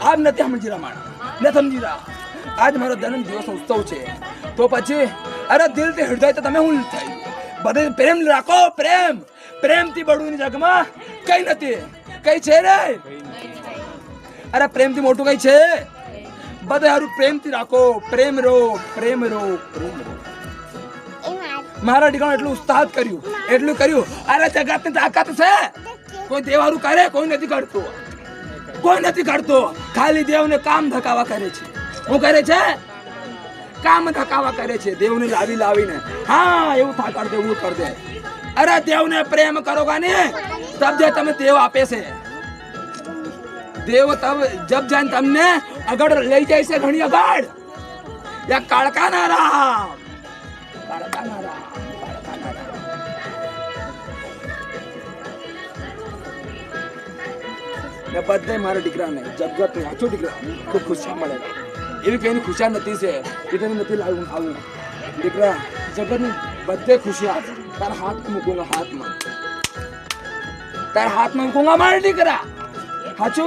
આજ નથી સમજી રહ્યા માણા ન સમજી રહ્યા આજ મારો જન્મ દિવસ ઉત્સવ છે તો પછી અરે દિલથી હૃદય તો તમે હું થાય બધે પ્રેમ રાખો પ્રેમ પ્રેમથી બળુની જગમાં કઈ નથી કઈ છે રે અરે પ્રેમથી મોટું કઈ છે બધે હારું પ્રેમથી રાખો પ્રેમ રો પ્રેમ રો પ્રેમ રો મારા દીકરાને એટલું ઉસ્તાદ કર્યું એટલું કર્યું અરે જગતની તાકાત છે કોઈ દેવારું કરે કોઈ નથી કરતું કોઈ નથી કરતો ખાલી દેવને કામ ધકાવા કરે છે શું કરે છે કામ ધકાવા કરે છે દેવને લાવીને હા એવું થા કર દે એવું કર દે અરે દેવને પ્રેમ કરોગા ને તબ જે તમે દેવ આપે છે દેવ તબ જબ જાન તમને આગળ લઈ જાય છે ઘણી આગળ યા કાળકા ના રામ કાળકા ના રામ કાળકા ના રામ ને બધે મારા દીકરાને જગત ને આછો દીકરા ખૂબ ખુશી મળે એવી કઈ ખુશિયા નથી છે કે તને નથી લાવું આવું દીકરા જગતની બધે ખુશિયા તારા હાથ મૂકુંગા હાથમાં તારા હાથમાં મૂકુંગા મારા દીકરા હાચું